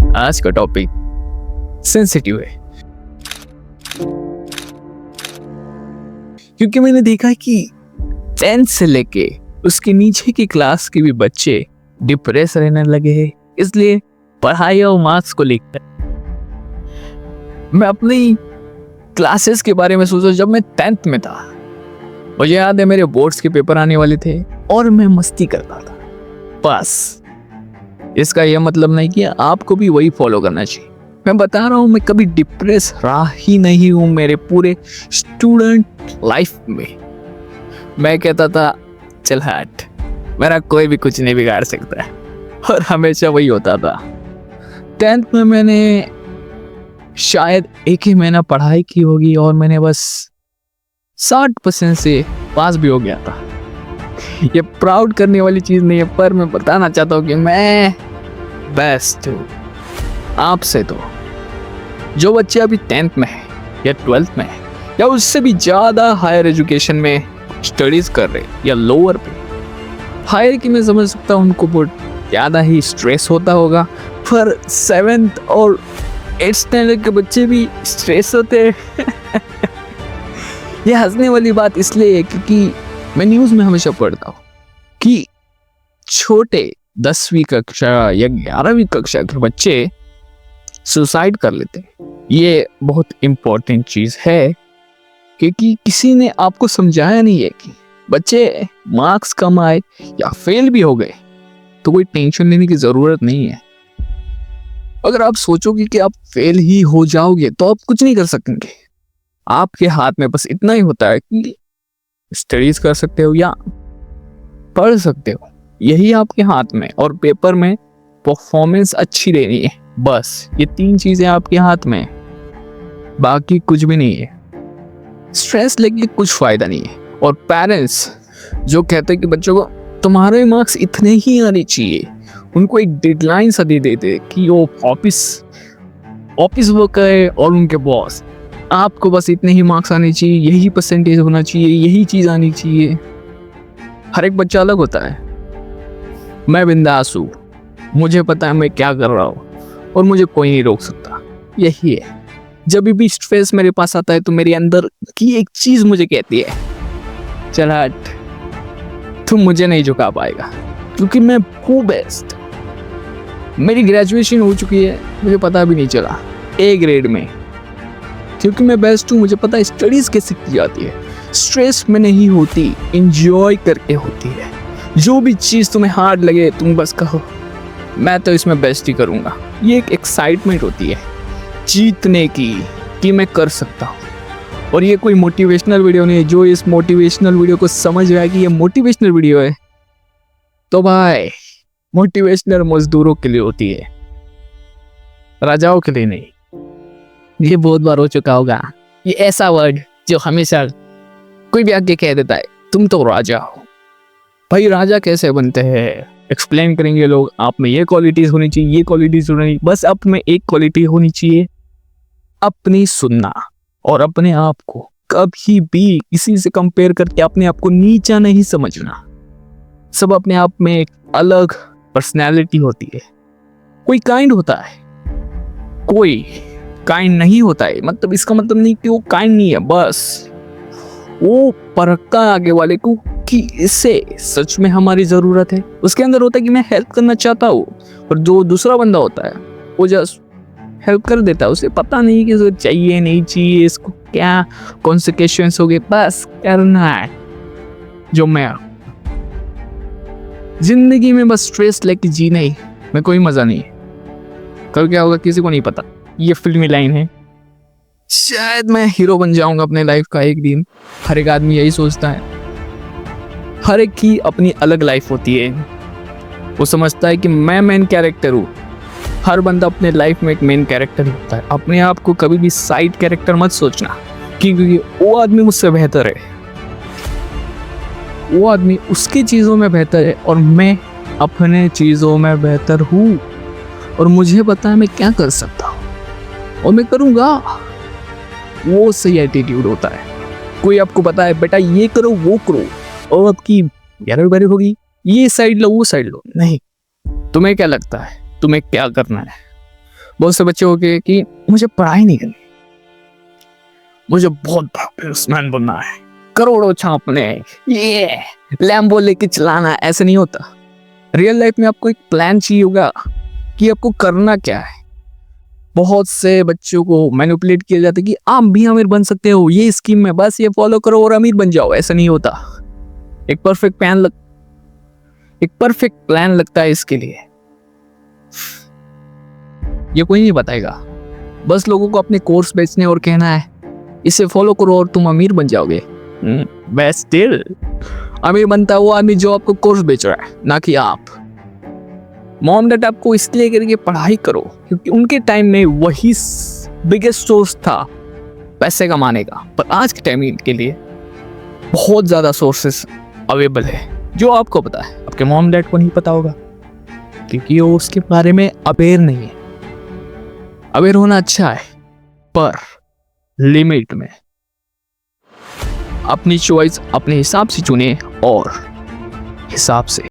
आज का topic sensitive है, क्योंकि मैंने देखा कि 10th से लेके उसके नीचे की क्लास के भी बच्चे डिप्रेस रहने लगे हैं, इसलिए पढ़ाई और मार्क्स को लेकर मैं अपनी क्लासेस के बारे में सोचा। जब मैं 10th में था, मुझे याद है मेरे बोर्ड्स के पेपर आने वाले थे और मैं मस्ती करता था। बस इसका यह मतलब नहीं कि आपको भी वही फॉलो करना चाहिए। मैं बता रहा हूं, मैं कभी डिप्रेस रहा ही नहीं हूं मेरे पूरे स्टूडेंट लाइफ में। मैं कहता था चल हट, मेरा कोई भी कुछ नहीं बिगाड़ सकता है, और हमेशा वही होता था। 10th में मैंने शायद एक ही महीना पढ़ाई की होगी और मैंने बस 60% से पास भी हो गया था। ये प्राउड करने वाली चीज़ नहीं है, पर मैं बताना चाहता हूँ कि मैं बेस्ट हूँ आपसे। तो जो बच्चे अभी 10th में है या 12th में है या उससे भी ज़्यादा हायर एजुकेशन में स्टडीज़ कर रहे या लोअर पे, हायर की मैं समझ सकता हूँ उनको बहुत ज़्यादा ही स्ट्रेस होता होगा, पर 7th और 8th स्टैंडर्ड के बच्चे भी स्ट्रेस होते हैं। ये हंसने वाली बात इसलिए है क्योंकि मैं न्यूज़ में हमेशा पढ़ता हूँ कि छोटे 10वीं कक्षा या 11वीं कक्षा के बच्चे सुसाइड कर लेते हैं। ये बहुत इम्पोर्टेंट चीज़ है क्योंकि किसी ने आपको समझाया नहीं है कि बच्चे मार्क्स कम आए या फेल भी हो गए तो कोई टेंशन लेने की ज़रूरत नहीं है। अगर आप सोचोगे कि आप फेल ही हो जाओगे तो आप कुछ नहीं कर सकेंगे। आपके हाथ में बस इतना ही होता है कि स्टडीज कर सकते हो या पढ़ सकते हो, यही आपके हाथ में, और पेपर में परफॉर्मेंस अच्छी देनी है। बस ये 3 चीजें आपके हाथ में, बाकी कुछ भी नहीं है। स्ट्रेस लेके कुछ फायदा नहीं है। और पेरेंट्स जो कहते हैं कि बच्चों को तुम्हारे मार्क्स इतने ही आने चाहिए, उनको एक डेडलाइन सा दे देते कि वो ऑफिस वर्क है और उनके बॉस आपको बस इतने ही मार्क्स आने चाहिए, यही परसेंटेज होना चाहिए, यही चीज़ आनी चाहिए। हर एक बच्चा अलग होता है। मैं बिंदास हूँ, मुझे पता है मैं क्या कर रहा हूँ और मुझे कोई नहीं रोक सकता। यही है। जब भी स्ट्रेस मेरे पास आता है तो मेरे अंदर की एक चीज़ मुझे कहती है चल हट, तुम मुझे नहीं झुका पाएगा, क्योंकि मैं हूँ बेस्ट। मेरी ग्रेजुएशन हो चुकी है, मुझे पता भी नहीं चला A ग्रेड में, क्योंकि मैं बेस्ट हूँ। मुझे पता है स्टडीज़ कैसे की जाती है। स्ट्रेस में नहीं होती, इंजॉय करके होती है। जो भी चीज़ तुम्हें हार्ड लगे तुम बस कहो मैं तो इसमें बेस्ट ही करूँगा। ये एक एक्साइटमेंट होती है जीतने की कि मैं कर सकता हूँ। और ये कोई मोटिवेशनल वीडियो नहीं है। जो इस मोटिवेशनल वीडियो को समझ गया कि ये मोटिवेशनल वीडियो है तो भाई मोटिवेशनल मजदूरों के लिए होती है, राजाओं के लिए नहीं। ये बहुत बार हो चुका होगा, ये ऐसा वर्ड जो हमेशा कोई भी आगे कह देता है तुम तो राजा हो। भाई राजा कैसे बनते हैं एक्सप्लेन करेंगे लोग। आप में ये क्वालिटीज होनी चाहिए, ये क्वालिटीज होनी चाहिए। बस आप में एक क्वालिटी होनी चाहिए, अपनी सुनना, और अपने आप को कभी भी किसी से कंपेयर करके अपने आप को नीचा नहीं समझना। सब अपने आप में एक अलग पर्सनैलिटी होती है। कोई काइंड होता है, कोई काइंड नहीं होता है। मतलब इसका मतलब नहीं कि वो काइंड नहीं है, बस वो परखता है आगे वाले को कि इससे सच में हमारी ज़रूरत है। उसके अंदर होता है कि मैं हेल्प करना चाहता हूँ, और जो दूसरा बंदा होता है वो जस्ट हेल्प कर देता है। उसे पता नहीं कि इसे चाहिए नहीं चाहिए, इसको क्या कॉन्सिक्वेंसेस हो गए, बस करना है जो मैं। जिंदगी में बस स्ट्रेस लेके जीना ही में कोई मज़ा नहीं है। कल क्या होगा किसी को नहीं पता। ये फिल्मी लाइन है। शायद मैं हीरो बन जाऊंगा अपने लाइफ का एक दिन। हर एक आदमी यही सोचता है। हर एक की अपनी अलग लाइफ होती है। वो समझता है कि मैं मेन कैरेक्टर हूँ। हर बंदा अपने लाइफ में एक मेन कैरेक्टर ही होता है। अपने आप को कभी भी साइड कैरेक्टर मत सोचना, क्योंकि वो आदमी मुझसे बेहतर है, वो आदमी उसकी चीज़ों में बेहतर है और मैं अपने चीज़ों में बेहतर हूँ। और मुझे पता है मैं क्या कर सकता हूँ और मैं करूँगा। वो सही एटीट्यूड होता है। कोई आपको पता है बेटा ये करो वो करो और आपकी ग्यारह होगी, ये साइड लो वो साइड लो, नहीं। तुम्हें क्या लगता है तुम्हें क्या करना है? बहुत से बच्चे हो गए कि मुझे पढ़ाई नहीं करनी, मुझे बहुत बड़ा बिजनेसमैन बनना है, करोड़ों छापने, ये लैम्बो लेके चलाना। ऐसे नहीं होता। रियल लाइफ में आपको एक प्लान चाहिए होगा कि आपको करना क्या है। बहुत से बच्चों को मैनिपुलेट किया जाता है कि आप भी अमीर बन सकते हो, ये स्कीम में बस ये फॉलो करो और अमीर बन जाओ। ऐसा नहीं होता। एक परफेक्ट प्लान लगता है इसके लिए। ये कोई नहीं बताएगा, बस लोगों को अपने कोर्स बेचने और कहना है इसे फॉलो करो और तुम अमीर बन जाओगे। बेस्ट स्टिल अमीर बनता है वो आदमी जो आपको कोर्स बेच रहा है, ना कि आप। मॉम डैड आपको इसलिए करके पढ़ाई करो क्योंकि उनके टाइम में वही बिगेस्ट सोर्स था पैसे कमाने का। पर आज के टाइम के लिए बहुत ज़्यादा सोर्सेस अवेलेबल है जो आपको पता है, आपके मॉम डैड को नहीं पता होगा क्योंकि वो उसके बारे में अवेयर नहीं है। अवेयर होना अच्छा है पर लिमिट में। अपनी चॉइस अपने हिसाब से चुने और हिसाब से